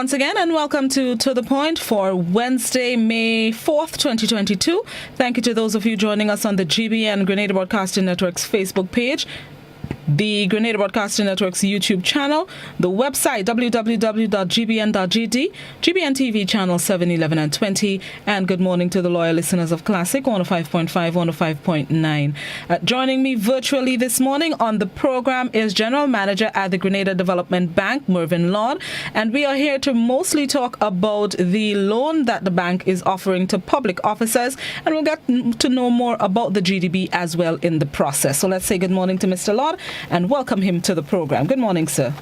once again, and welcome to The Point for Wednesday, May 4th, 2022. Thank you to those of you joining us on the GBN Grenada Broadcasting Network's Facebook page, the Grenada Broadcasting Network's YouTube channel, the website www.gbn.gd, GBN TV channel 7, 11 and 20, and good morning to the loyal listeners of Classic 105.5, 105.9. Joining me virtually this morning on the program is General Manager at the Grenada Development Bank, Mervyn, and we are here to mostly talk about the loan that the bank is offering to public officers, and we'll get to know more about the GDB as well in the process. So let's say good morning to Mr. Lord and welcome him to the program. Good morning, sir.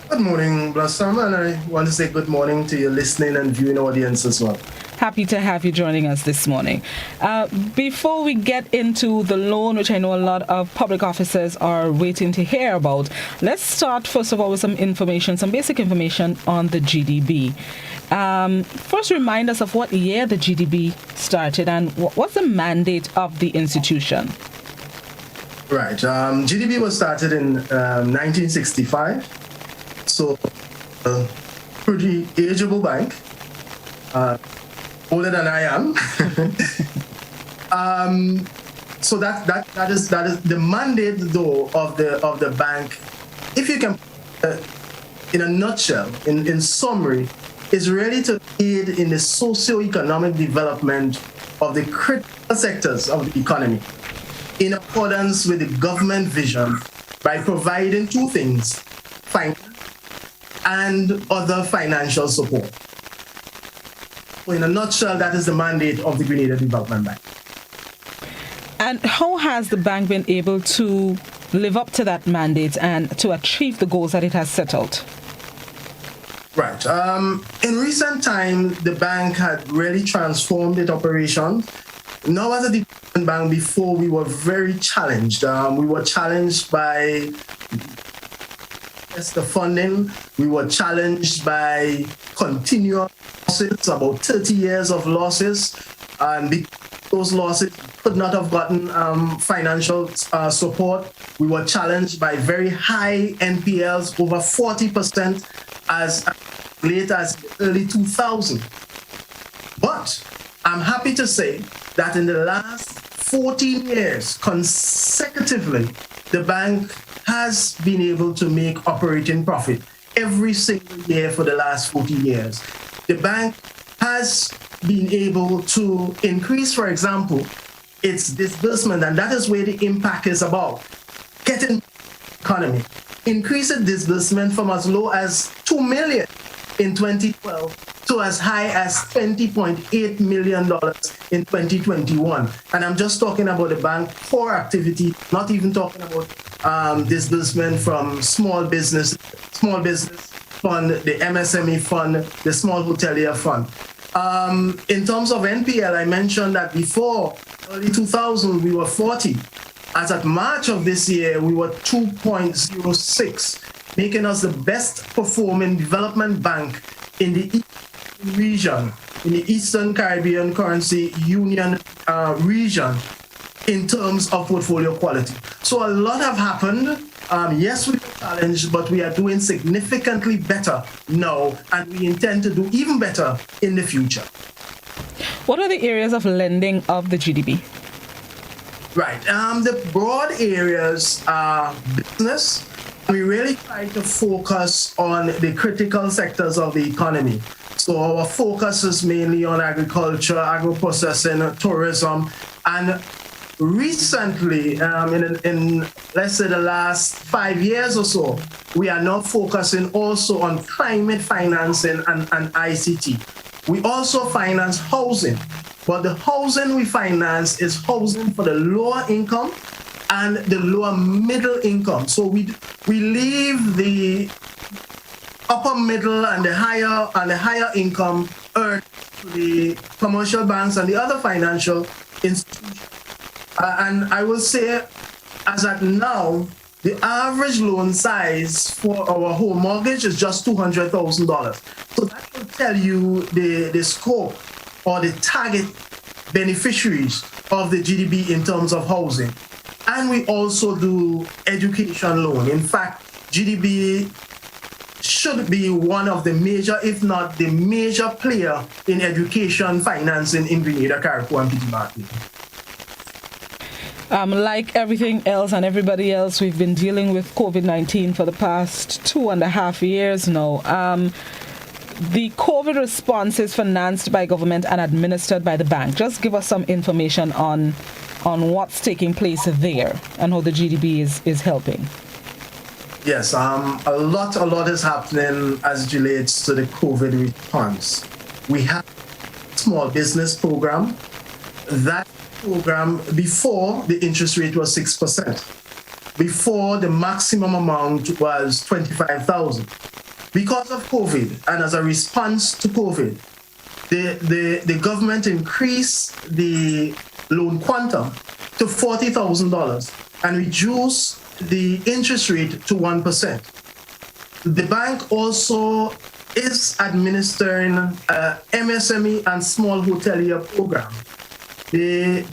Good morning, Blossom, and I want to say good morning to your listening and viewing audience as well. Happy to have you joining us this morning. Before we get into the loan, which I know a lot of public officers are waiting to hear about, let's start first of all with some information, some basic information on the GDB. First, remind us of what year the GDB started and what's the mandate of the institution. Right. GDB was started in 1965, so a pretty ageable bank, older than I am. So that is the mandate, though, of the bank. If you can, in a nutshell, in summary, is really to aid in the socio-economic development of the critical sectors of the economy, in accordance with the government vision, by providing two things: finance and other financial support. So in a nutshell, that is the mandate of the Grenada Development Bank. And how has the bank been able to live up to that mandate and to achieve the goals that it has set out? Right. In recent time, the bank had really transformed its operations. Now, as a development bank, before we were very challenged. We were challenged by the funding. We were challenged by continuous losses, about 30 years of losses. And because those losses could not have gotten financial support. We were challenged by very high NPLs, over 40% as late as the early 2000s. But I'm happy to say that in the last 14 years, consecutively, the bank has been able to make operating profit every single year for the last 14 years. The bank has been able to increase, for example, its disbursement, and that is where the impact is about, getting economy. Increase its disbursement from as low as $2 million in 2012 to as high as $20.8 million in 2021. And I'm just talking about the bank core activity, not even talking about disbursement from small business fund, the MSME fund, the small hotelier fund. In terms of NPL, I mentioned that before early 2000, we were 40. As at March of this year, we were 2.06, making us the best performing development bank in the region, in the Eastern Caribbean Currency Union region, in terms of portfolio quality. So a lot have happened. Yes, we were challenged, but we are doing significantly better now, and we intend to do even better in the future. What are the areas of lending of the GDB? Right. The broad areas are business. We really try to focus on the critical sectors of the economy. So our focus is mainly on agriculture, agro-processing, tourism, and recently, in let's say the last 5 years or so, we are now focusing also on climate financing and ICT. We also finance housing, but the housing we finance is housing for the lower income and the lower middle income. So we leave the upper middle and the higher income earned to the commercial banks and the other financial institutions. And I will say, as at now, the average loan size for our home mortgage is just $200,000. So that will tell you the scope or the target beneficiaries of the GDB in terms of housing. And we also do education loan. In fact, GDB should be one of the major, if not the major player in education financing in Grenada, Carriacou, and Petite Martinique. Like everything else and everybody else, we've been dealing with COVID-19 for the past 2.5 years now. The COVID response is financed by government and administered by the bank. Just give us some information on what's taking place there and how the GDB is helping. Yes, a lot is happening as it relates to the COVID response. We have a small business program. That program, before the interest rate was 6%, before the maximum amount was 25,000. Because of COVID and as a response to COVID, the government increased the loan quantum to $40,000 and reduced the interest rate to 1%. The bank also is administering a MSME and small hotelier program.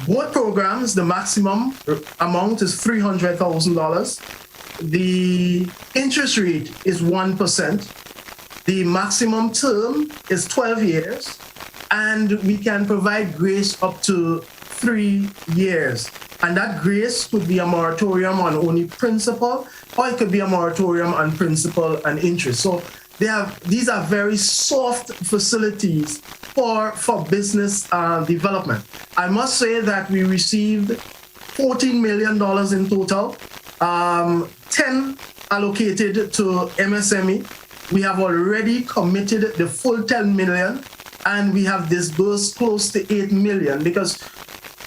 Both programs, the maximum amount is $300,000. The interest rate is 1%. The maximum term is 12 years. And we can provide grace up to 3 years. And that grace could be a moratorium on only principal, or it could be a moratorium on principal and interest. So these are very soft facilities for business development. I must say that we received $14 million in total, 10 allocated to MSME. We have already committed the full 10 million, and we have disbursed close to 8 million, because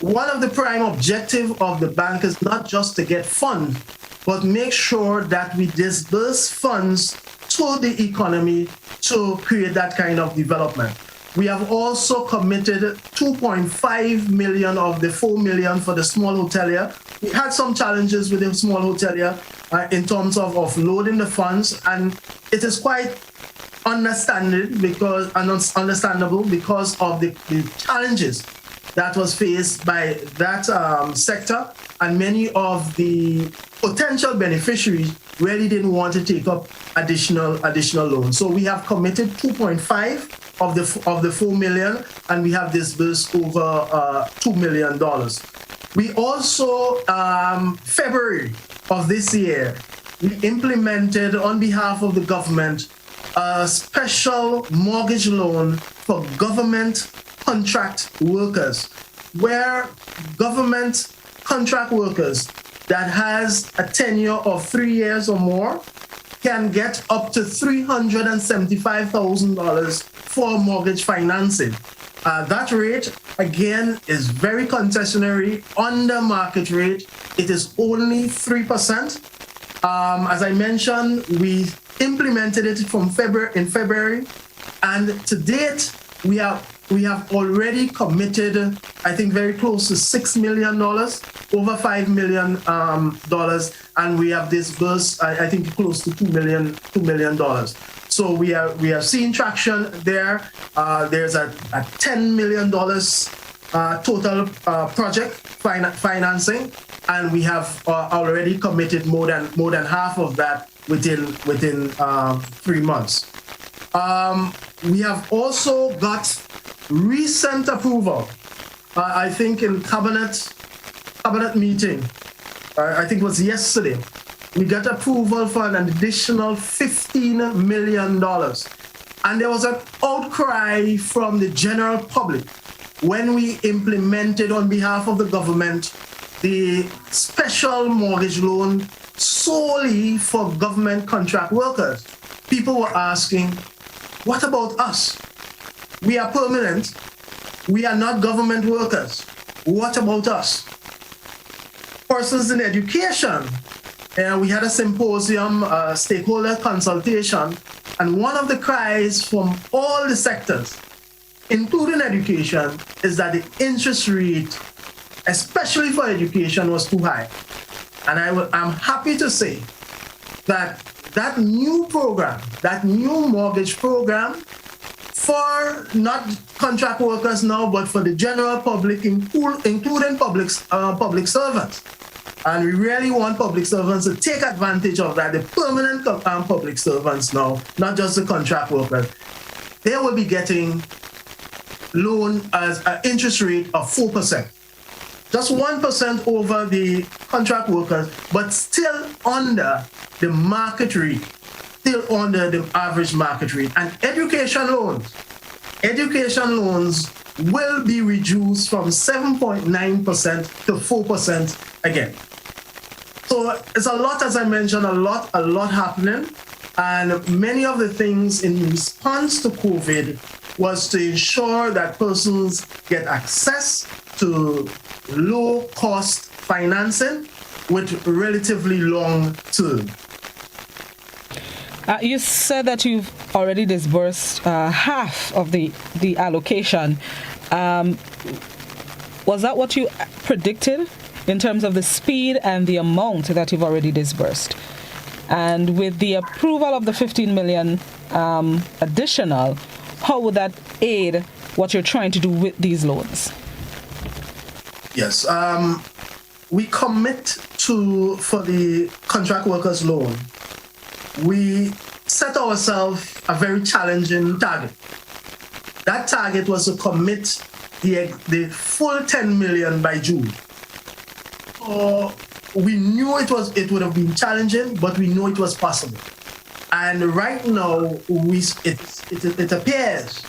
one of the prime objectives of the bank is not just to get funds, but make sure that we disburse funds to the economy to create that kind of development. We have also committed 2.5 million of the 4 million for the small hotelier. We had some challenges with the small hotelier in terms of offloading the funds, and it is quite understandable because of the challenges that was faced by that sector, and many of the potential beneficiaries really didn't want to take up additional loans. So we have committed 2.5 of the 4 million, and we have disbursed over $2 million. We also, February of this year, we implemented on behalf of the government a special mortgage loan for government contract workers, where government contract workers that has a tenure of 3 years or more can get up to $375,000 for mortgage financing. That rate, again, is very concessionary, under market rate. It is only 3%. As I mentioned, we implemented it in February, and to date, we have already committed, I think, very close to $6 million, over $5 million, and we have disbursed, I think, close to $2 million. So we are seeing traction there. There's a $10 million total project financing, and we have already committed more than half of that within 3 months. We have also got recent approval, I think in cabinet meeting, I think it was yesterday, we got approval for an additional $15 million. And there was an outcry from the general public when we implemented on behalf of the government the special mortgage loan solely for government contract workers. People were asking, what about us? We are permanent. We are not government workers. What about us? Persons in education. We had a symposium, stakeholder consultation, and one of the cries from all the sectors, including education, is that the interest rate, especially for education, was too high. And I'm happy to say that new program, that new mortgage program, for not contract workers now, but for the general public, including public servants, And we really want public servants to take advantage of that. The permanent public servants now, not just the contract workers, they will be getting loan as an interest rate of 4%. Just 1% over the contract workers, but still under the market rate, still under the average market rate. And education loans will be reduced from 7.9% to 4% again. So it's a lot, as I mentioned, a lot happening. And many of the things in response to COVID was to ensure that persons get access to low-cost financing with relatively long term. You said that you've already disbursed half of the allocation. Was that what you predicted in terms of the speed and the amount that you've already disbursed? And with the approval of the 15 million additional, how would that aid what you're trying to do with these loans? Yes, we commit for the contract workers loan, we set ourselves a very challenging target. That target was to commit the full 10 million by June. So we knew it would have been challenging, but we know it was possible. And right now, it appears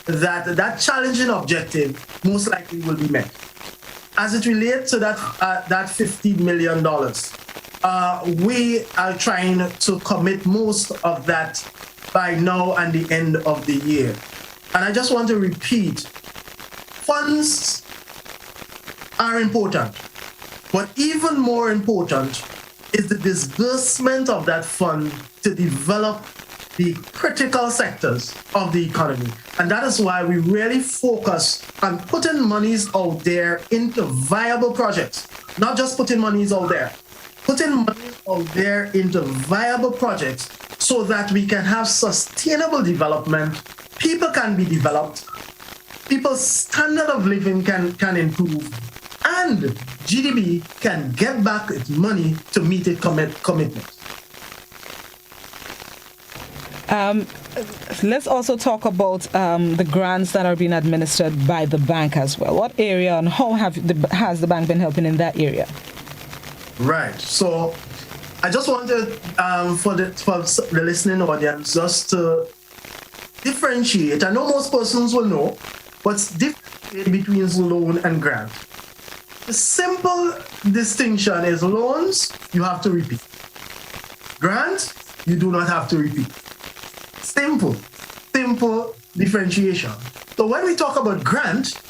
that challenging objective most likely will be met. As it relates to that $15 million, we are trying to commit most of that by now and the end of the year. And I just want to repeat, funds are important, but even more important is the disbursement of that fund to develop the critical sectors of the economy. And that is why we really focus on putting monies out there into viable projects, not just putting monies out there, putting money out there into viable projects so that we can have sustainable development, people can be developed, people's standard of living can improve, and GDP can get back its money to meet its commitments. Let's also talk about the grants that are being administered by the bank as well. What area and how has the bank been helping in that area? Right. So I just wanted for the listening audience just to differentiate. I know most persons will know what's different between loan and grant. The simple distinction is loans, you have to repeat. Grant, you do not have to repeat. Simple differentiation. So when we talk about grant,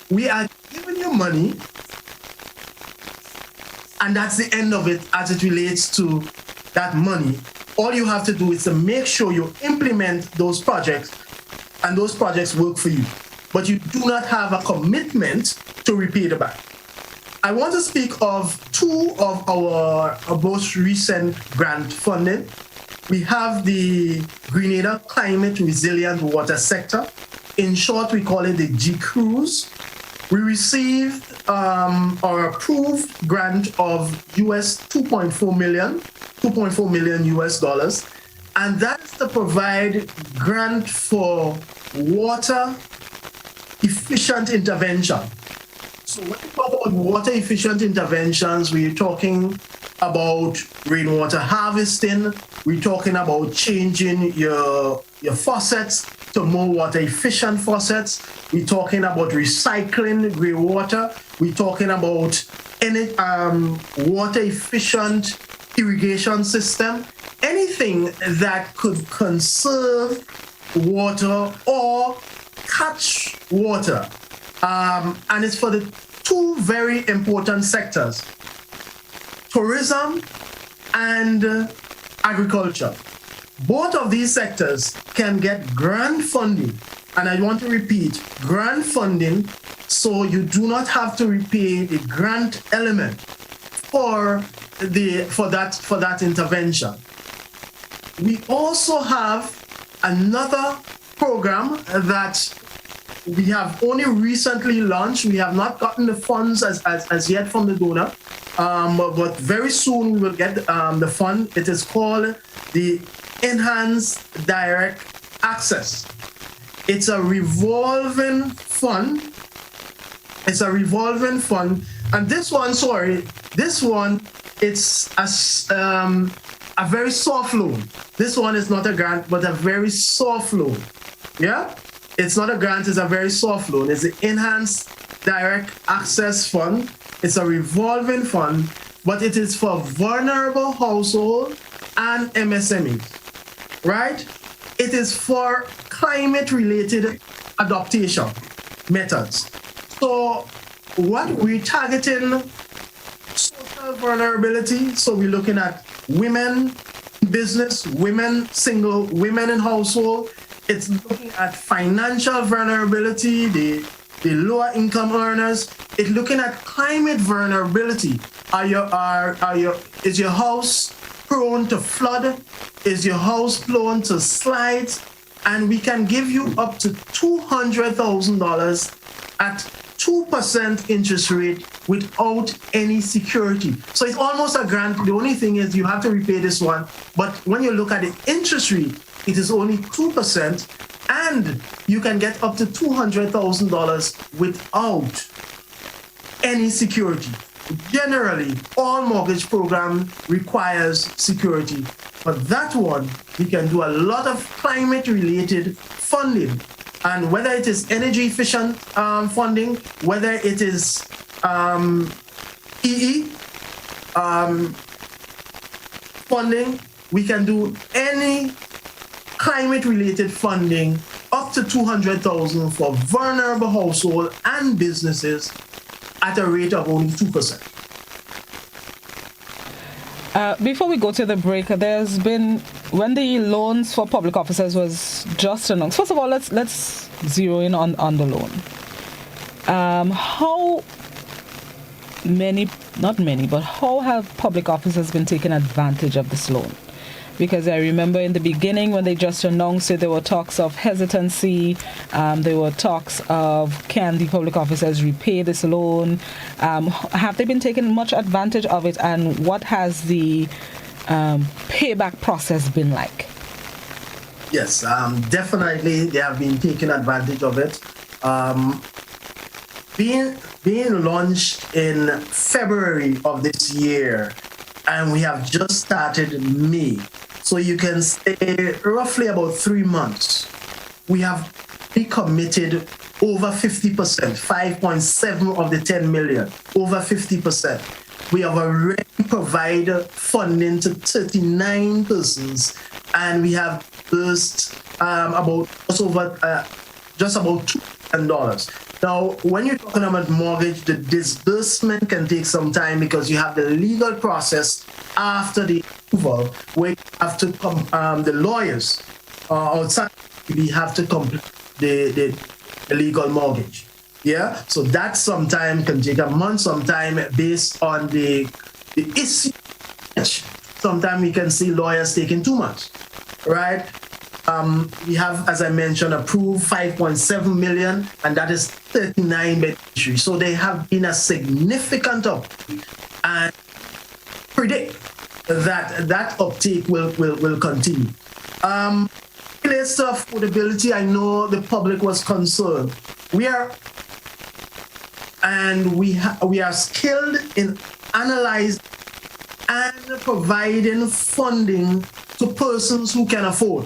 we are giving you money, and that's the end of it as it relates to that money. All you have to do is to make sure you implement those projects, and those projects work for you. But you do not have a commitment to repay the back. I want to speak of two of our most recent grant funding. We have the Grenada Climate Resilient Water Sector. In short, we call it the GCRUS. We received our approved grant of US 2.4 million US dollars. And that's to provide grant for water efficient intervention. So when we talk about water efficient interventions, we're talking about rainwater harvesting. We're talking about changing your faucets to more water efficient faucets. We're talking about recycling grey water. We're talking about any water efficient irrigation system. Anything that could conserve water or catch water. And it's for the two very important sectors, tourism and agriculture. Both of these sectors can get grant funding. And I want to repeat, grant funding, so you do not have to repay the grant element for that intervention. We also have another program that we have only recently launched. We have not gotten the funds as yet from the donor. but very soon we will get the fund. It is called the Enhanced Direct Access. It's a revolving fund. It's a revolving fund. And this one, it's a very soft loan. This one is not a grant, but a very soft loan. Yeah? It's not a grant, it's a very soft loan. It's the Enhanced Direct Access Fund. It's a revolving fund, but it is for vulnerable households and MSMEs, right? It is for climate-related adaptation methods. So what we're targeting, social vulnerability. So we're looking at women in business, women single, women in household. It's looking at financial vulnerability, the lower income earners. It's looking at climate vulnerability. Is your house prone to flood? Is your house prone to slides? And we can give you up to $200,000 at 2% interest rate without any security. So it's almost a grant. The only thing is you have to repay this one. But when you look at the interest rate, it is only 2%, and you can get up to $200,000 without any security. Generally, all mortgage program requires security. But that one, we can do a lot of climate-related funding. And whether it is energy efficient funding, whether it is EE funding, we can do any climate-related funding up to $200,000 for vulnerable households and businesses at a rate of only 2%. Before we go to the break, there's been, when the loans for public officers was just announced. First of all, let's zero in on the loan. How many, not many, but how have public officers been taking advantage of this loan? Because I remember in the beginning when they just announced it, there were talks of hesitancy. There were talks of, can the public officers repay this loan? Have they been taking much advantage of it? And what has the payback process been like? Yes, definitely they have been taking advantage of it. Being launched in February of this year, and we have just started May. So you can say roughly about 3 months. We have recommitted over 50%, 5.7 of the 10 million, over 50%. We have already provided funding to 39 persons, and we have disbursed just about $2 million. Now, when you're talking about mortgage, the disbursement can take some time because you have the legal process after the approval, where you have to the lawyers outside, we have to complete the legal mortgage. Yeah, so that sometimes can take a month, sometime based on the issue. Sometimes we can see lawyers taking 2 months, right? We have, as I mentioned, approved 5.7 million, and that is 39 beneficiaries. So they have been a significant uptake, and predict that uptake will continue. Relates to affordability, I know the public was concerned. We are skilled in analyzing and providing funding to persons who can afford.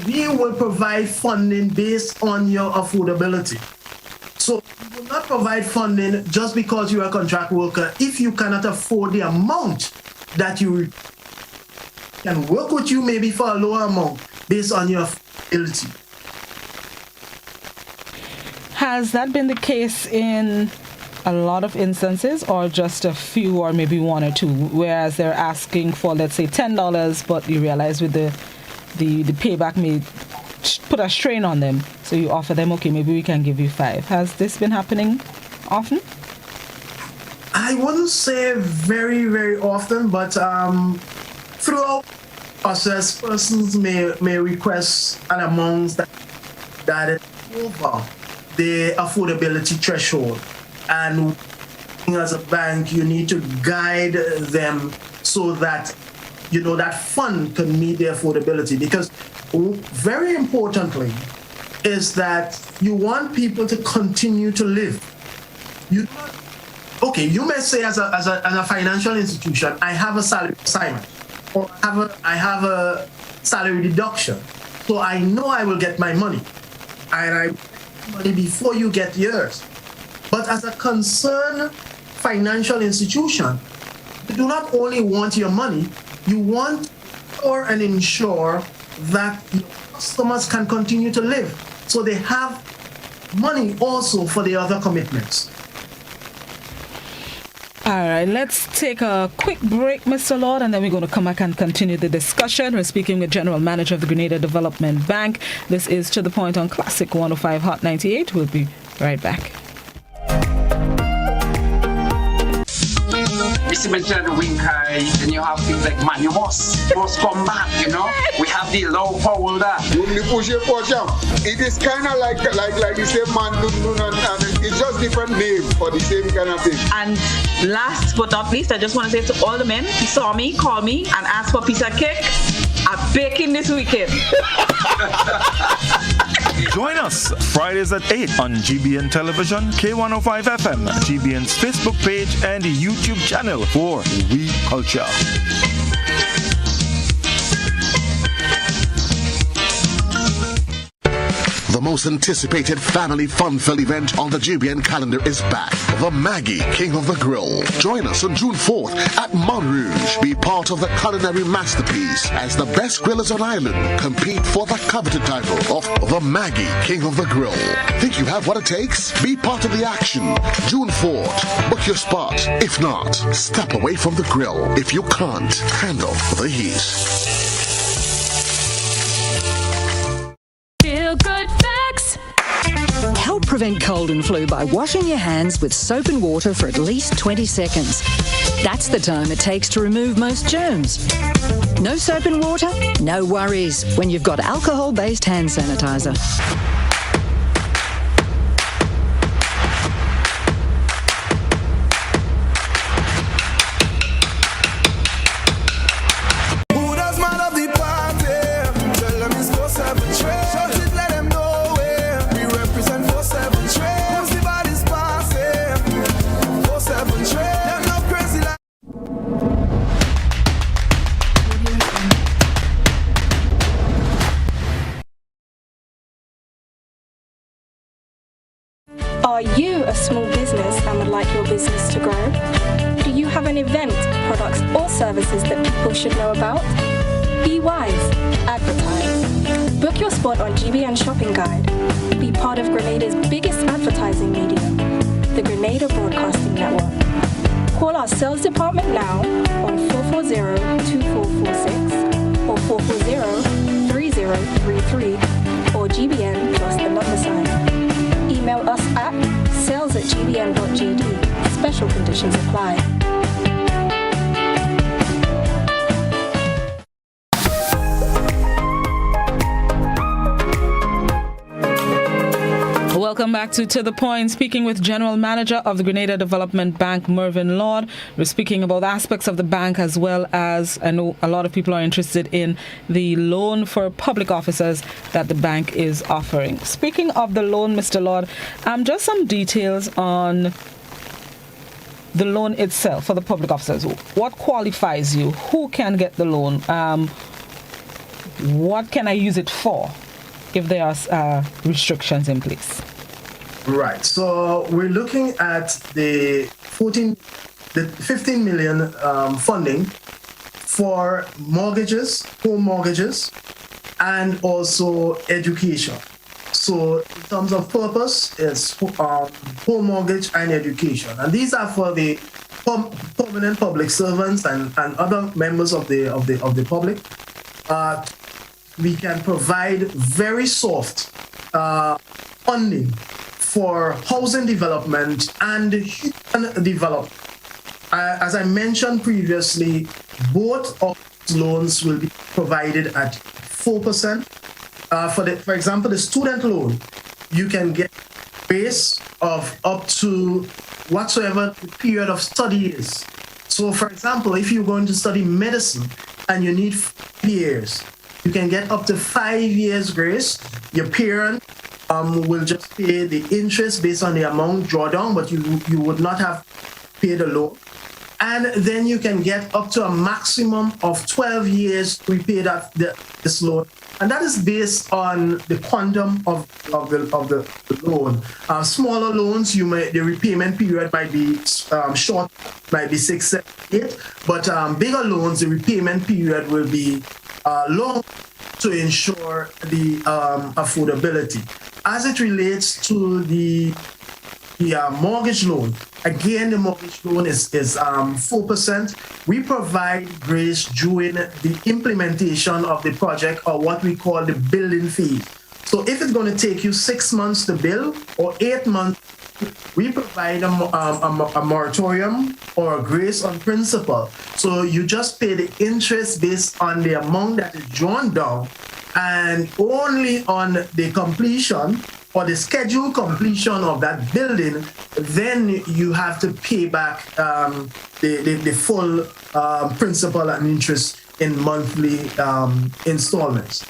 We will provide funding based on your affordability. So we will not provide funding just because you're a contract worker if you cannot afford the amount that you can work with you maybe for a lower amount based on your affordability. Has that been the case in a lot of instances, or just a few, or maybe one or two, whereas they're asking for, let's say, $10, but you realize with the payback may put a strain on them, so you offer them, okay, maybe we can give you $5. Has this been happening often? I wouldn't say very, very often, but throughout the process, persons may request an amount that is over the affordability threshold. And as a bank, you need to guide them so that, that fund can meet their affordability. Because very importantly is that you want people to continue to live. You may say as a financial institution, I have a salary assignment, or I have a salary deduction, so I know I will get my money, and I get money before you get yours. But as a concerned financial institution, you do not only want your money, you want and ensure that your customers can continue to live, so they have money also for the other commitments. All right, let's take a quick break, Mr. Lord, and then we're going to come back and continue the discussion. We're speaking with General Manager of the Grenada Development Bank. This is To The Point on Classic 105 Hot 98. We'll be right back. You mentioned the wing high, and you have things like man, you must come back, We have the low power that. It is kind of like the same man, and it's just different name for the same kind of thing. And last but not least, I just want to say to all the men who saw me, call me, and ask for a piece of cake. I'm baking this weekend. Join us Fridays at 8 on GBN Television, K105 FM, GBN's Facebook page and YouTube channel for We Culture. The most anticipated family fun-filled event on the GBN calendar is back. The Maggie King of the Grill. Join us on June 4th at Mount Rouge. Be part of the culinary masterpiece as the best grillers on island compete for the coveted title of the Maggie King of the Grill. Think you have what it takes? Be part of the action. June 4th. Book your spot. If not, step away from the grill if you can't handle the heat. Feel good facts. Help prevent cold and flu by washing your hands with soap and water for at least 20 seconds. That's the time it takes to remove most germs. No soap and water? No worries when you've got alcohol-based hand sanitizer. Are you a small business and would like your business to grow? Do you have an event, products or services that people should know about? Be wise. Advertise. Book your spot on GBN Shopping Guide. Be part of Grenada's biggest advertising medium, the Grenada Broadcasting Network. Call our sales department now on 440-2446 or 440-3033 or GBN plus the number sign. Email us at sales@gbn.gd. Special conditions apply. Welcome back to The Point, speaking with General Manager of the Grenada Development Bank, Mervyn Lord. We're speaking about aspects of the bank as well as, I know a lot of people are interested in the loan for public officers that the bank is offering. Speaking of the loan, Mr. Lord, just some details on the loan itself for the public officers. What qualifies you? Who can get the loan? What can I use it for if there are restrictions in place? Right. So we're looking at the 15 million funding for mortgages, home mortgages, and also education. So in terms of purpose, it's home mortgage and education. And these are for the permanent public servants and other members of the public. We can provide very soft funding for housing development and human development. As I mentioned previously, both of these loans will be provided at 4%. For example, the student loan, you can get a base of up to whatsoever the period of study is. So, for example, if you're going to study medicine and you need 5 years, you can get up to 5 years grace. Your parent will just pay the interest based on the amount drawdown, but you would not have paid the loan. And then you can get up to a maximum of 12 years to repay this loan. And that is based on the quantum of the loan. Smaller loans, the repayment period might be short, might be 6, 7, 8. But bigger loans, the repayment period will be long to ensure the affordability. As it relates to the mortgage loan, again, the mortgage loan is 4%. We provide grace during the implementation of the project, or what we call the building fee. So if it's going to take you 6 months to build or 8 months, we provide a moratorium or a grace on principal. So you just pay the interest based on the amount that is drawn down, and only on the completion or the scheduled completion of that building, then you have to pay back the full principal and interest in monthly installments.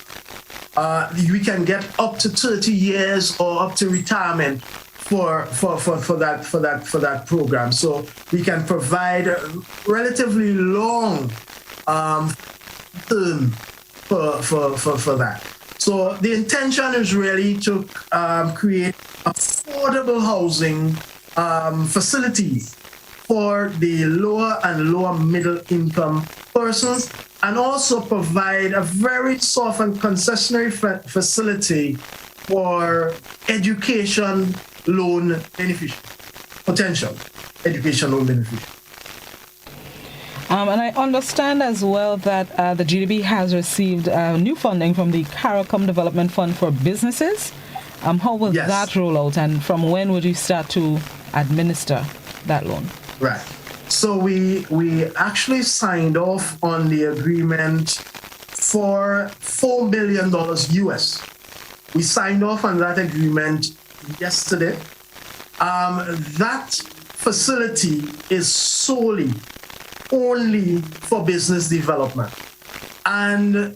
We can get up to 30 years or up to retirement for that program. So we can provide a relatively long term for that. So the intention is really to create affordable housing facilities for the lower and lower middle income persons, and also provide a very soft and concessionary facility for education loan beneficiaries, potential education loan beneficiaries. And I understand as well that the GDB has received new funding from the CARICOM Development Fund for Businesses. How will that roll out, and from when would you start to administer that loan? Right. So we actually signed off on the agreement for $4 billion US. We signed off on that agreement yesterday. That facility is only for business development. And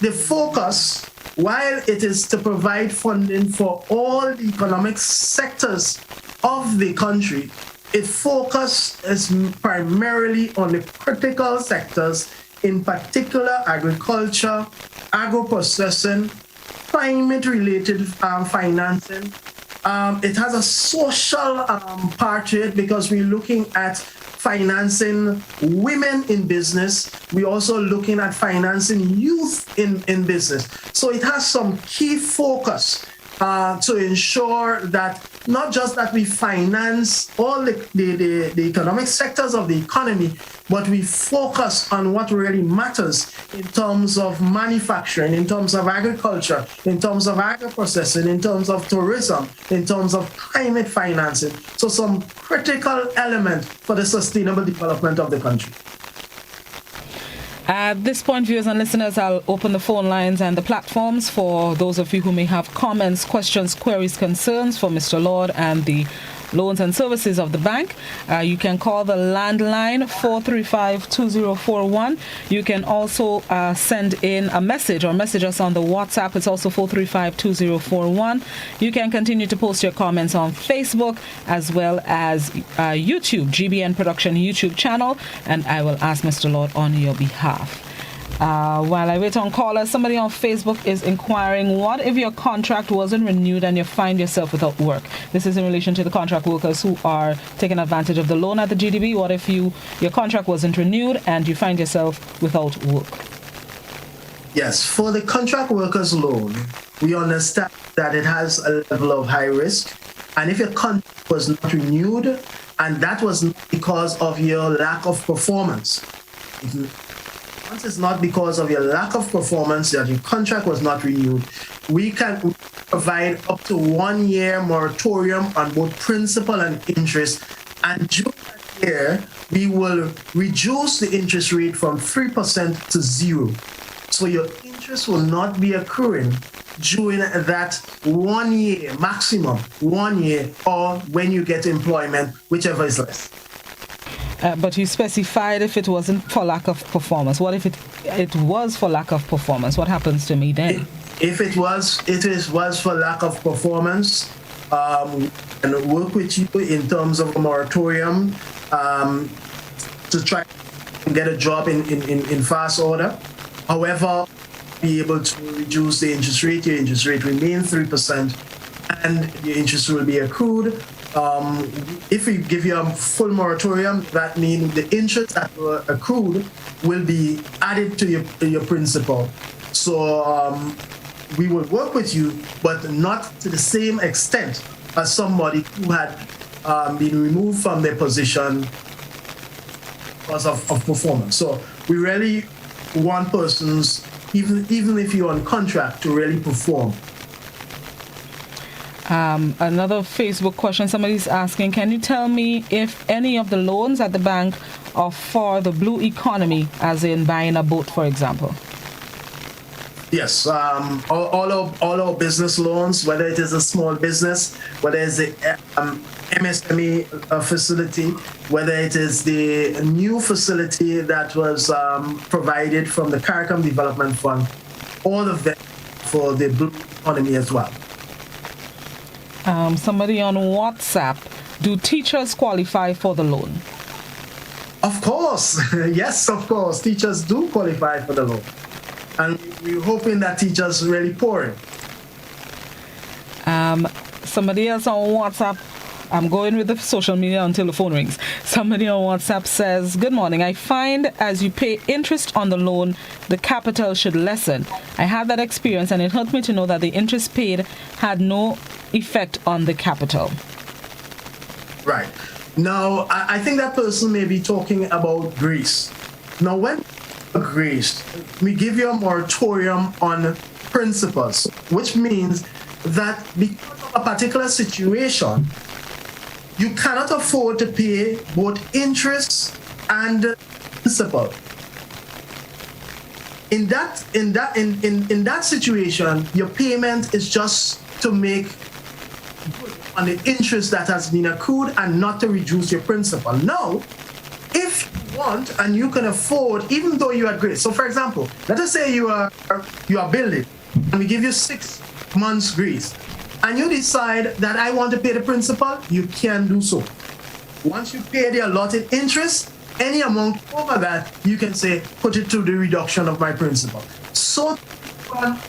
the focus, while it is to provide funding for all the economic sectors of the country, its focus is primarily on the critical sectors, in particular agriculture, agro-processing, climate-related financing. It has a social part to it, because we're looking at financing women in business. We're also looking at financing youth in business. So it has some key focus to ensure that not just that we finance all the economic sectors of the economy, but we focus on what really matters in terms of manufacturing, in terms of agriculture, in terms of agro-processing, in terms of tourism, in terms of climate financing. So some critical element for the sustainable development of the country. At this point, viewers and listeners, I'll open the phone lines and the platforms for those of you who may have comments, questions, queries, concerns for Mr. Lord and the loans and services of the bank. You can call the landline 435-2041. You can also send in a message or message us on the WhatsApp. It's also 435-2041. You can continue to post your comments on Facebook as well as YouTube, GBN Production YouTube channel, and I will ask Mr. Lord on your behalf. While I wait on callers, somebody on Facebook is inquiring, what if your contract wasn't renewed and you find yourself without work? This is in relation to the contract workers who are taking advantage of the loan at the GDB. What if your contract wasn't renewed and you find yourself without work? Yes, for the contract workers loan, we understand that it has a level of high risk. And if your contract was not renewed, and that was not because of your lack of performance, once it's not because of your lack of performance that your contract was not renewed, we can provide up to 1 year moratorium on both principal and interest. And during that year, we will reduce the interest rate from 3% to 0. So your interest will not be accruing during that 1 year, maximum 1 year, or when you get employment, whichever is less. But you specified if it wasn't for lack of performance. What if it was for lack of performance? What happens to me then? If it was for lack of performance, and work with you in terms of a moratorium to try and get a job in fast order. However, be able to reduce the interest rate. Your interest rate remains 3%, and your interest will be accrued. If we give you a full moratorium, that means the interest that were accrued will be added to your principal. So we will work with you, but not to the same extent as somebody who had been removed from their position because of performance. So we really want persons, even if you're on contract, to really perform. Another Facebook question, somebody's asking, can you tell me if any of the loans at the bank are for the blue economy, as in buying a boat, for example? Yes, all our business loans, whether it is a small business, whether it's the MSME facility, whether it is the new facility that was provided from the CARICOM Development Fund, all of them for the blue economy as well. Somebody on WhatsApp, do teachers qualify for the loan? Of course, yes, of course. Teachers do qualify for the loan. And we're hoping that teachers really pour in. Somebody else on WhatsApp, I'm going with the social media until the phone rings. Somebody on WhatsApp says, good morning. I find as you pay interest on the loan, the capital should lessen. I had that experience and it hurt me to know that the interest paid had no effect on the capital. Right. Now, I think that person may be talking about grace. Now, when grace, we give you a moratorium on principles, which means that because of a particular situation, you cannot afford to pay both interest and principal. In that situation, your payment is just to make good on the interest that has been accrued and not to reduce your principal. Now, if you want and you can afford, even though you are grace. So, for example, let us say you are building, and we give you 6 months grace, and you decide that I want to pay the principal, you can do so. Once you pay the allotted interest, any amount over that, you can say, put it to the reduction of my principal. So,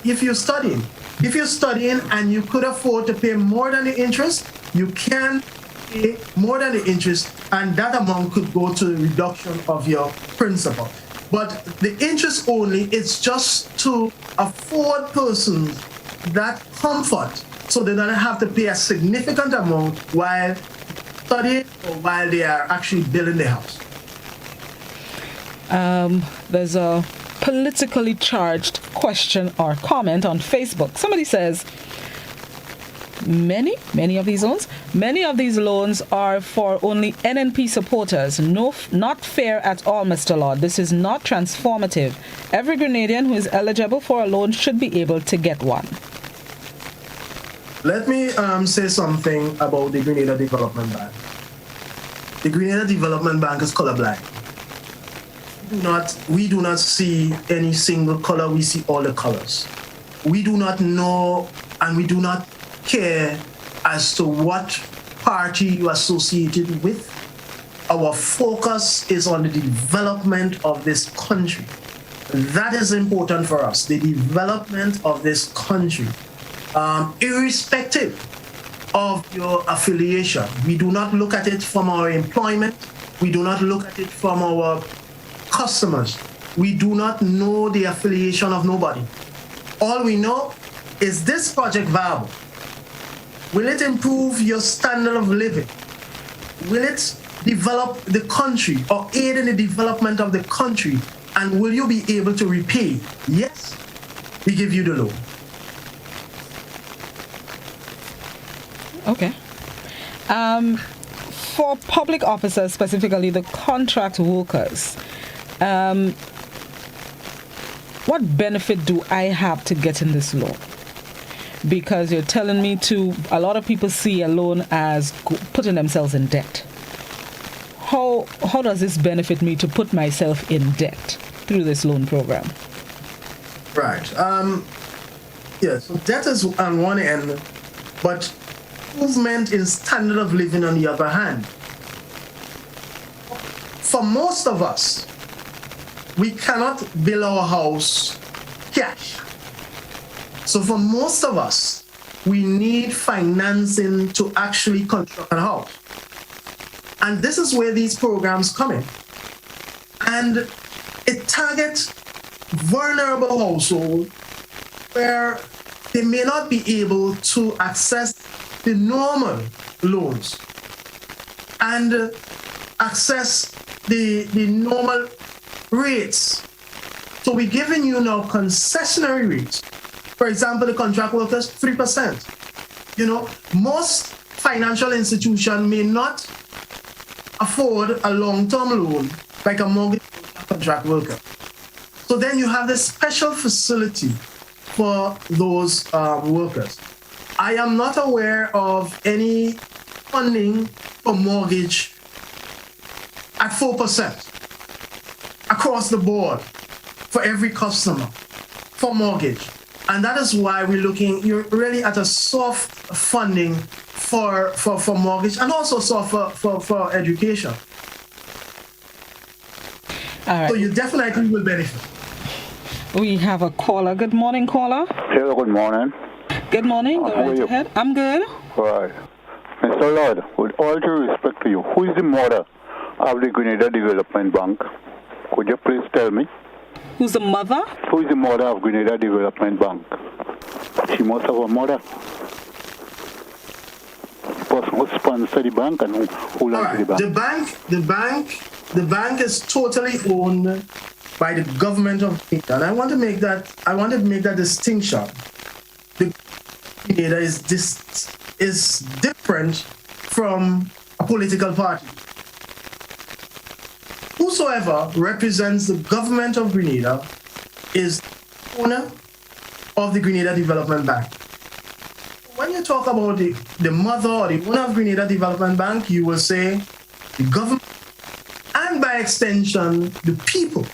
if you're studying and you could afford to pay more than the interest, you can pay more than the interest, and that amount could go to the reduction of your principal. But the interest only is just to afford persons that comfort, so they don't have to pay a significant amount while studying or while they are actually building the house. There's a politically charged question or comment on Facebook. Somebody says, many of these loans are for only NNP supporters. No, not fair at all, Mr. Lord. This is not transformative. Every Grenadian who is eligible for a loan should be able to get one. Let me say something about the Grenada Development Bank. The Grenada Development Bank is colorblind. We do not see any single color, we see all the colors. We do not know and we do not care as to what party you are associated with. Our focus is on the development of this country. That is important for us, the development of this country. Irrespective of your affiliation, we do not look at it from our employment, we do not look at it from our customers. We do not know the affiliation of nobody. All we know is this project viable? Will it improve your standard of living? Will it develop the country or aid in the development of the country? And will you be able to repay? Yes, we give you the loan. Okay. For public officers, specifically the contract workers, what benefit do I have to getting this loan? because you're telling me a lot of people see a loan as putting themselves in debt. How does this benefit me to put myself in debt through this loan program? Right. So debt is on one end, but movement in standard of living on the other hand. For most of us, we cannot build our house cash. So for most of us, we need financing to actually construct a house. And this is where these programs come in. And it targets vulnerable households where they may not be able to access the normal loans and access the normal rates. So we're giving you now concessionary rates. For example, the contract workers, 3%. Most financial institutions may not afford a long-term loan like a mortgage contract worker. So then you have this special facility for those workers. I am not aware of any funding for mortgage at 4% across the board for every customer for mortgage. And that is why you're really at a soft funding for mortgage and also soft for education. All right. So you definitely will benefit. We have a caller. Good morning, caller. Hello, good morning. Good morning. Go right ahead. I'm good. Right. Mr. Lord, with all due respect to you, who is the mother of the Grenada Development Bank? Could you please tell me? Who's the mother? Who is the mother of Grenada Development Bank? She must have a mother. The person who sponsors the bank and who runs the bank. The bank is totally owned by the government of Grenada. And I want to make that distinction. The Grenada is different from a political party. Whosoever represents the government of Grenada is owner of the Grenada Development Bank. When you talk about the mother or the owner of Grenada Development Bank, you will say the government and by extension the people,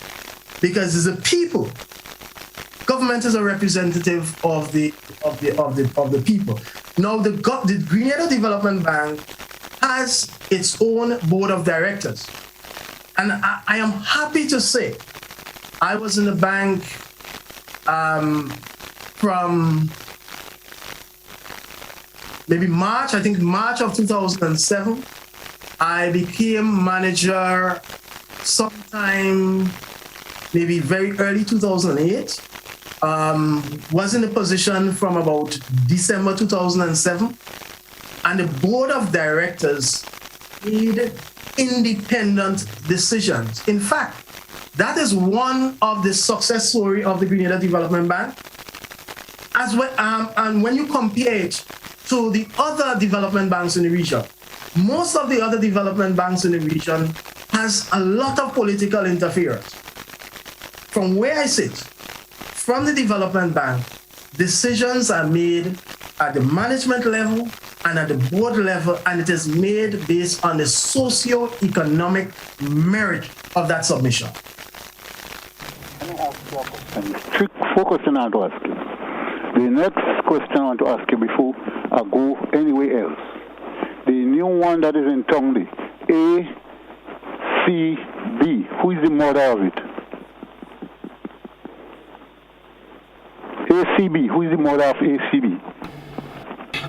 because it's the people. Government is a representative of the people. Now the Grenada Development Bank has its own board of directors. And I am happy to say I was in the bank from maybe March of 2007. I became manager sometime maybe very early 2008. Was in the position from about December 2007. And the board of directors made independent decisions. In fact, that is one of the success story of the Grenada Development Bank. As well, and when you compare it to the other development banks in the region, most of the other development banks in the region has a lot of political interference. From where I sit, from the development bank, decisions are made at the management level and at the board level, and it is made based on the socio-economic merit of that submission. Strict focus on I want to ask you. The next question I want to ask you before I go anywhere else. The new one that is in Tongley, ACB, who is the mother of it? ACB, who is the mother of ACB?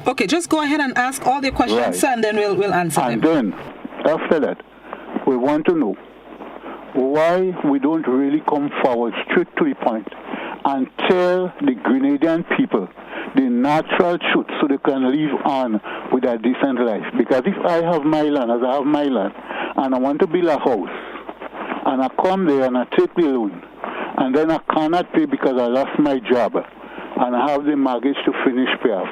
Okay, just go ahead and ask all the questions, right. And then we'll answer them. And then, after that, we want to know why we don't really come forward straight to the point and tell the Grenadian people the natural truth so they can live on with a decent life. Because if I have my land, as I have my land, and I want to build a house, and I come there and I take the loan, and then I cannot pay because I lost my job, and I have the mortgage to finish pay off,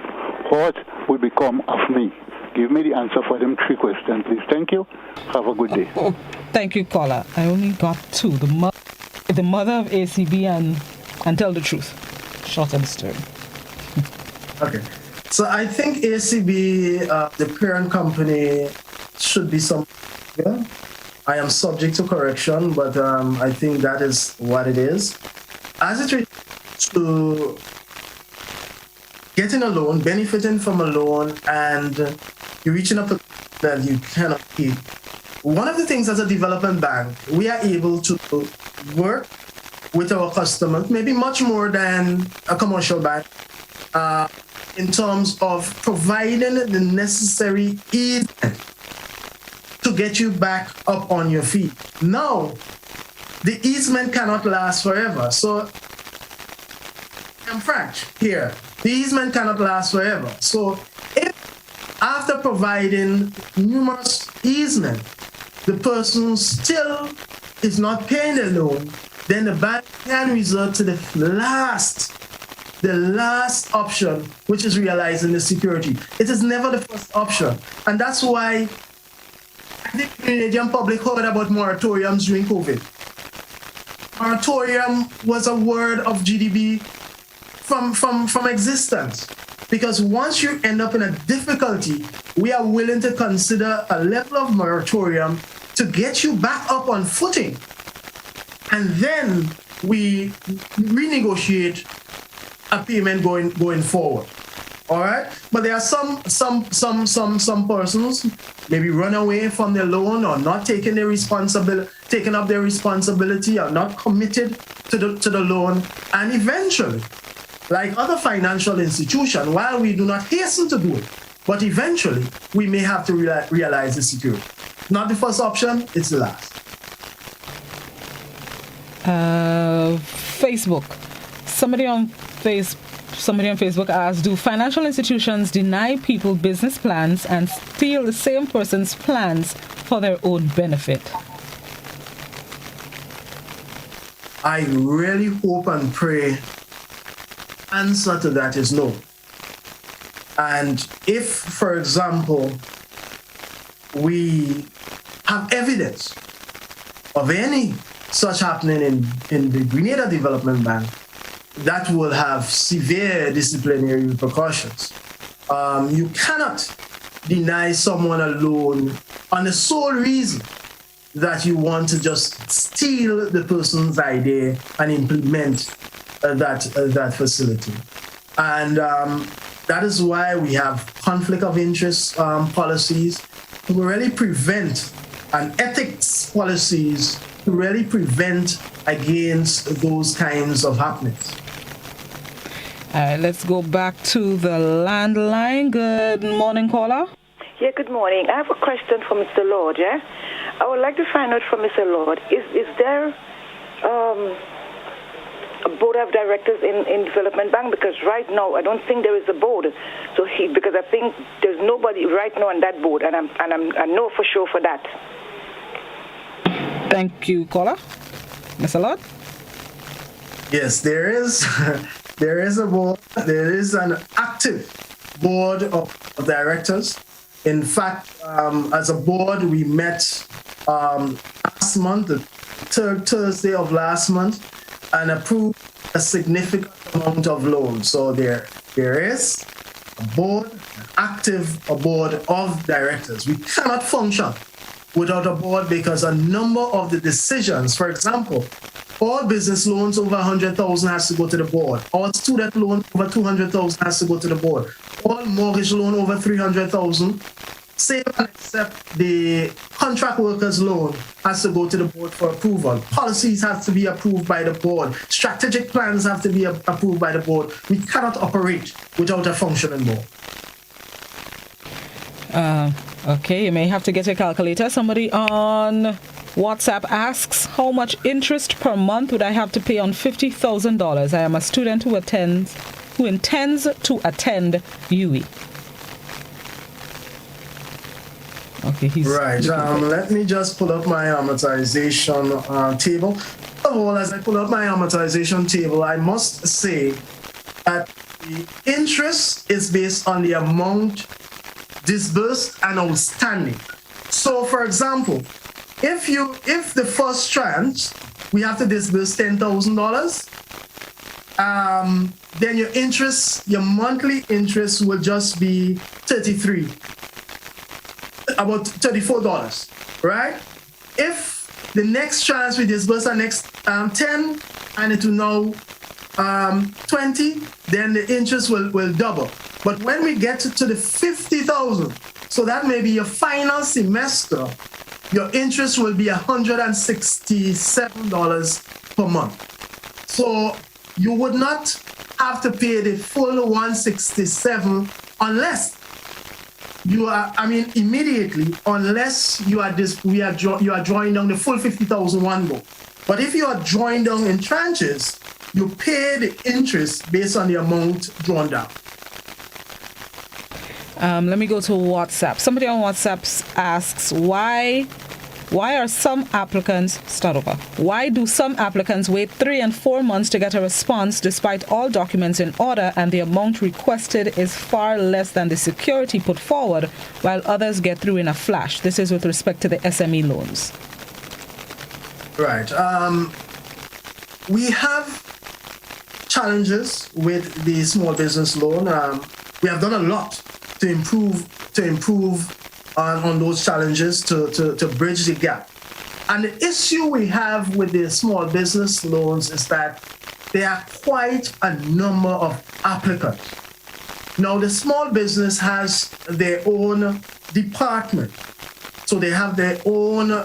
what will become of me? Give me the answer for them 3 questions, please. Thank you. Have a good day. Thank you, caller. I only got 2. The mother of ACB and tell the truth. Short and stern. Okay. So I think ACB, the parent company, should be some. Yeah. I am subject to correction, but I think that is what it is. As it relates to getting a loan, benefiting from a loan, and you're reaching up that you cannot pay. One of the things as a development bank, we are able to work with our customers, maybe much more than a commercial bank, in terms of providing the necessary easement to get you back up on your feet. Now, the easement cannot last forever. So, I'm frank here. The easement cannot last forever. So, if after providing numerous easement, the person still is not paying the loan, then the bank can resort to the last option, which is realizing the security. It is never the first option. And that's why I think the Canadian public heard about moratoriums during COVID. Moratorium was a word of GDP from existence. Because once you end up in a difficulty, we are willing to consider a level of moratorium to get you back up on footing. And then we renegotiate a payment going forward. All right? But there are some persons maybe run away from their loan or not taking up their responsibility or not committed to the loan. And eventually, like other financial institutions, while we do not hasten to do it, but eventually we may have to realize the security. Not the first option, it's the last. Facebook. Somebody on Facebook asked, do financial institutions deny people business plans and steal the same person's plans for their own benefit? I really hope and pray answer to that is no. And if, for example, we have evidence of any such happening in the Grenada Development Bank, that will have severe disciplinary repercussions. You cannot deny someone a loan on the sole reason that you want to just steal the person's idea and implement that facility. And that is why we have conflict of interest policies to really prevent, and ethics policies to really prevent against those kinds of happenings. All right, let's go back to the landline. Good morning, caller. Yeah, good morning. I have a question for Mr. Lord, yeah? I would like to find out from Mr. Lord, is there a board of directors in Development Bank? Because right now, I don't think there is a board. So because I think there's nobody right now on that board, and I know for sure for that. Thank you, caller. Mr. Lord? Yes, there is. There is a board. There is an active board of directors. In fact, as a board, we met last month, the third Thursday of last month, and approved a significant amount of loans. So there is a board, a board of directors. We cannot function without a board because a number of the decisions, for example, all business loans over 100,000 has to go to the board. All student loan over 200,000 has to go to the board. All mortgage loan over 300,000, save and except the contract workers loan, has to go to the board for approval. Policies have to be approved by the board. Strategic plans have to be approved by the board. We cannot operate without a functioning board. Okay, you may have to get a calculator. Somebody on WhatsApp asks, how much interest per month would I have to pay on $50,000? I am a student who intends to attend UE. Okay, he's right. Let me just pull up my amortization table. First of all, as I pull up my amortization table, I must say that the interest is based on the amount disbursed and outstanding. So, for example, if the first tranche we have to disburse $10,000, then your monthly interest will just be about $34, right? If the next chance we disburse the next 10 and it will now 20, then the interest will double. But when we get to the 50,000, so that may be your final semester, your interest will be $167 per month. So you would not have to pay the full 167 unless you are, immediately, unless you are drawing down the full 50,000 one go. But if you are drawing down in tranches, you pay the interest based on the amount drawn down. Let me go to WhatsApp. Somebody on WhatsApp asks, why are some applicants, why do some applicants wait 3 and 4 months to get a response despite all documents in order and the amount requested is far less than the security put forward, while others get through in a flash? This is with respect to the SME loans. Right. We have challenges with the small business loan. We have done a lot to improve on those challenges to bridge the gap. And the issue we have with the small business loans is that there are quite a number of applicants. Now, the small business has their own department. So they have their own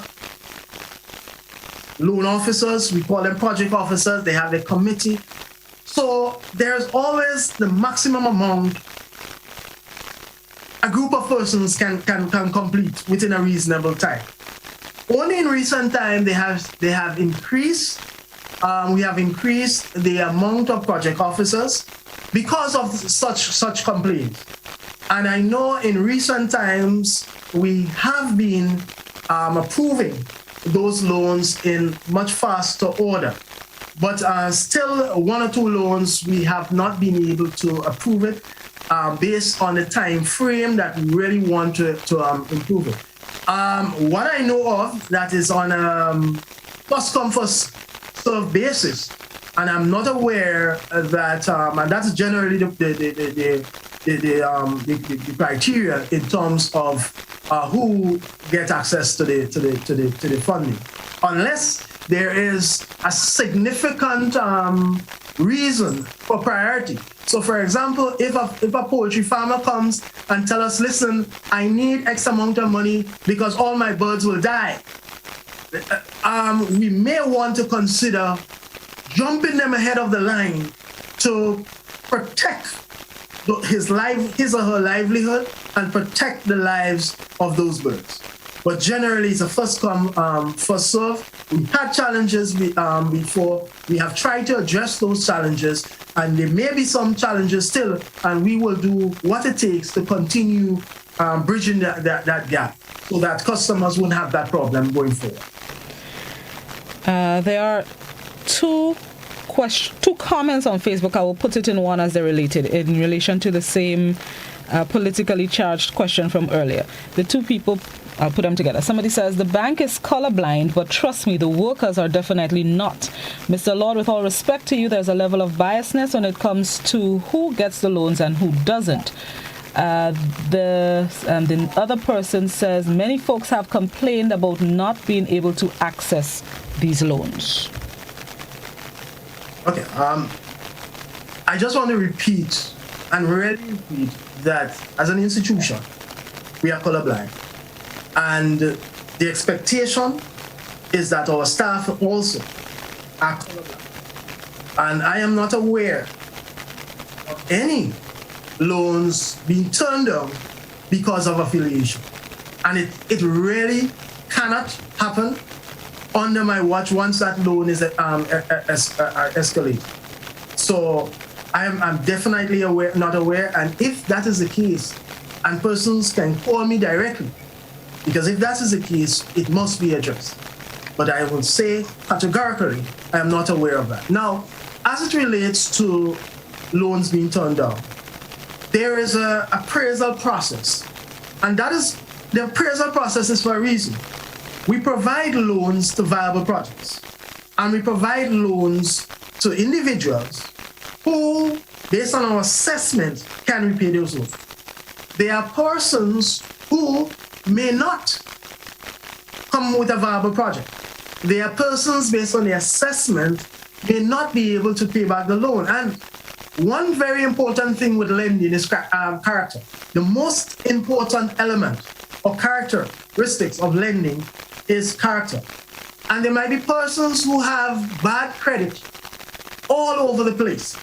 loan officers, we call them project officers, they have their committee. So there's always the maximum amount a group of persons can complete within a reasonable time. Only in recent time we have increased the amount of project officers because of such complaints. And I know in recent times we have been approving those loans in much faster order. But still 1 or 2 loans we have not been able to approve it based on the time frame that we really want to improve it. What I know of that is on a first come first serve basis, and I'm not aware that, and that's generally the criteria in terms of who get access to the funding, unless there is a significant reason for priority. So, for example, if a poultry farmer comes and tell us, listen, I need X amount of money because all my birds will die, we may want to consider jumping them ahead of the line to protect his or her livelihood and protect the lives of those birds. But generally, it's a first come, first serve. We had challenges before. We have tried to address those challenges, and there may be some challenges still, and we will do what it takes to continue bridging that gap so that customers won't have that problem going forward. There are two comments on Facebook. I will put it in one as they're related in relation to the same politically charged question from earlier. The two people, I'll put them together. Somebody says, the bank is colorblind, but trust me, the workers are definitely not. Mr. Lord, with all respect to you, there's a level of biasness when it comes to who gets the loans and who doesn't. The other person says, many folks have complained about not being able to access these loans. Okay, I just want to repeat and really repeat that as an institution, we are colorblind. And the expectation is that our staff also are colorblind. And I am not aware of any loans being turned down because of affiliation. And it really cannot happen under my watch once that loan is escalated. So I'm definitely not aware. And if that is the case, and persons can call me directly, because if that is the case, it must be addressed. But I will say categorically, I am not aware of that. Now, as it relates to loans being turned down, there is an appraisal process. And the appraisal process is for a reason. We provide loans to viable projects. And we provide loans to individuals who based on our assessment, can repay those loans. There are persons who may not come with a viable project. There are persons, based on the assessment, may not be able to pay back the loan. And one very important thing with lending is character. The most important element or characteristics of lending is character. And there might be persons who have bad credit all over the place.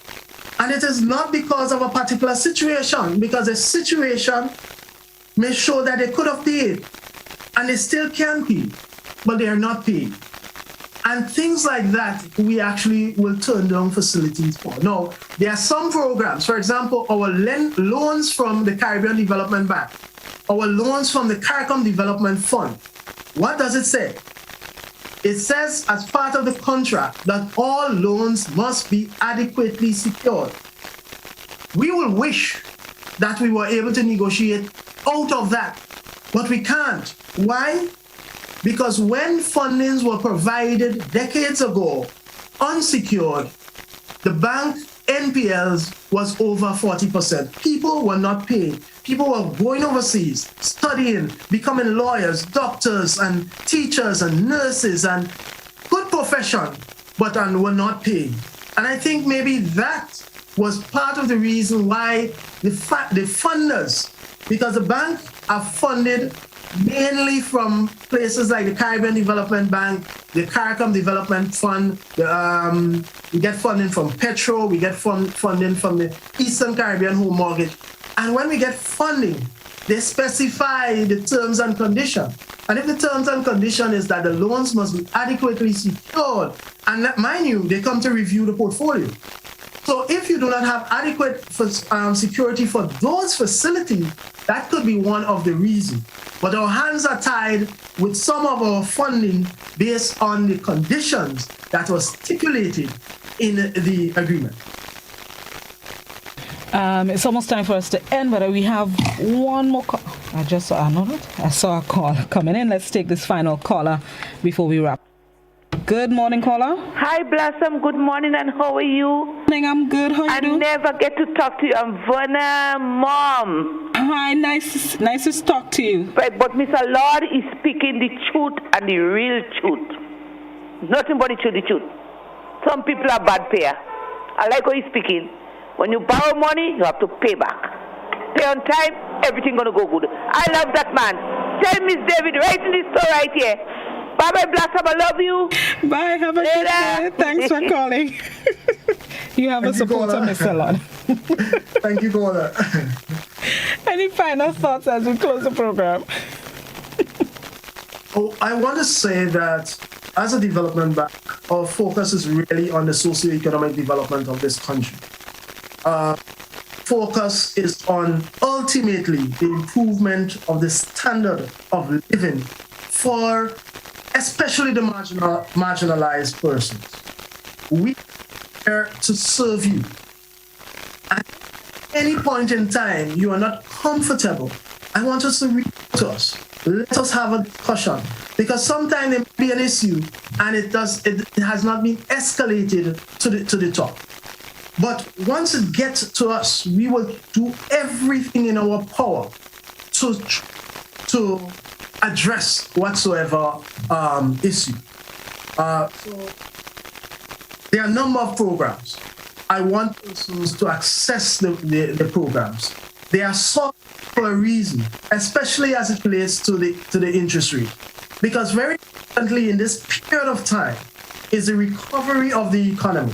And it is not because of a particular situation, because a situation may show that they could have paid and they still can pay, but they are not paid. And things like that, we actually will turn down facilities for. Now, there are some programs, for example, our loans from the Caribbean Development Bank, our loans from the CARICOM Development Fund. What does it say? It says as part of the contract that all loans must be adequately secured. We will wish that we were able to negotiate out of that, but we can't. Why? Because when fundings were provided decades ago, unsecured, the bank NPLs was over 40%. People were not paying. People were going overseas, studying, becoming lawyers, doctors, and teachers, and nurses, and good profession, but were not paying. And I think maybe that was part of the reason why the funders, because the bank are funded mainly from places like the Caribbean Development Bank, the CARICOM Development Fund. We get funding from Petro, we get funding from the Eastern Caribbean Home Mortgage. And when we get funding, they specify the terms and conditions. And if the terms and condition is that the loans must be adequately secured, and mind you, they come to review the portfolio. So if you do not have adequate security for those facilities, that could be one of the reasons. But our hands are tied with some of our funding based on the conditions that were stipulated in the agreement. It's almost time for us to end, but we have one more call. I saw a call coming in. Let's take this final caller before we wrap. Good morning, caller. Hi, Blossom. Good morning, and how are you? I'm good. How are you doing? I never get to talk to you. I'm Verna, Mom. Hi, nice to talk to you. But Mr. Lord is speaking the truth and the real truth. Nothing but the truth. Some people are bad payer. I like how he's speaking. When you borrow money, you have to pay back. Pay on time, everything gonna go good. I love that man. Tell Miss David right in this store right here. Bye-bye, Blossom. I love you. Bye. Have a good day. Thanks for calling. You have a supporter, Mr. Lord. Thank you, caller. Any final thoughts as we close the program? I want to say that as a development bank, our focus is really on the socio-economic development of this country. Focus is on ultimately the improvement of the standard of living for especially the marginalized persons. We are here to serve you. At any point in time you are not comfortable, I want us to reach out to us. Let us have a discussion, because sometimes there may be an issue and it has not been escalated to the top. But once it gets to us, we will do everything in our power to address whatsoever issue. So there are a number of programs. I want persons to access the programs. They are sought for a reason, especially as it relates to the interest rate. Because very importantly in this period of time is the recovery of the economy.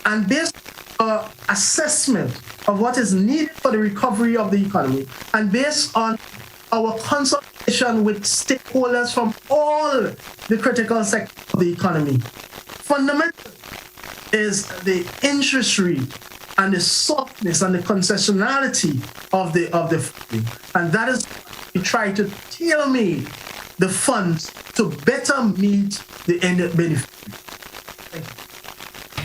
And based on assessment of what is needed for the recovery of the economy, and based on our consultation with stakeholders from all the critical sectors of the economy, fundamental is the interest rate and the softness and the concessionality of the funding. And that is we try to tailor-make the funds to better meet the end benefit. Thank you.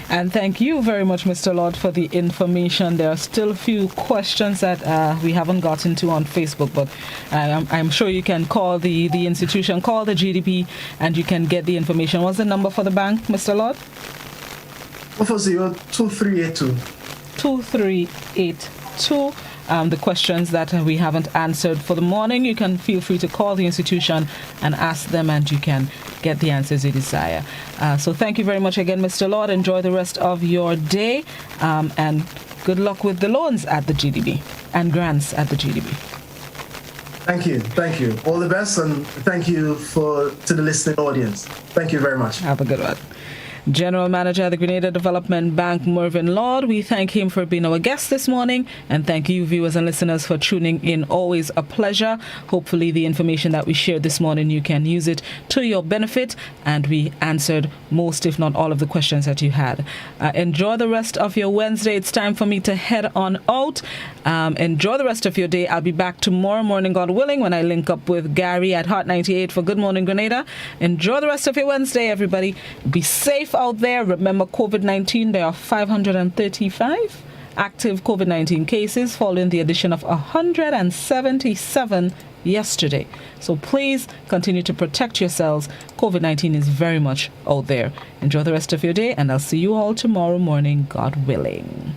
And thank you very much, Mr. Lord, for the information. There are still a few questions that we haven't gotten to on Facebook, but I'm sure you can call the institution, call the GDP, and you can get the information. What's the number for the bank, Mr. Lord? 440-2382. 2382. The questions that we haven't answered for the morning, you can feel free to call the institution and ask them, and you can get the answers you desire. So thank you very much again, Mr. Lord. Enjoy the rest of your day, and good luck with the loans at the GDB and grants at the GDB. Thank you. All the best, and thank you to the listening audience. Thank you very much. Have a good one. General Manager of the Grenada Development Bank, Mervyn Lord. We thank him for being our guest this morning, and thank you, viewers and listeners, for tuning in. Always a pleasure. Hopefully the information that we shared this morning, you can use it to your benefit, and we answered most, if not all, of the questions that you had. Enjoy the rest of your Wednesday. It's time for me to head on out. Enjoy the rest of your day. I'll be back tomorrow morning, God willing, when I link up with Gary at Hot 98 for Good Morning Grenada. Enjoy the rest of your Wednesday, everybody. Be safe out there. Remember, COVID-19, there are 535 active COVID-19 cases following the addition of 177 yesterday. So please continue to protect yourselves. COVID-19 is very much out there. Enjoy the rest of your day, and I'll see you all tomorrow morning, God willing.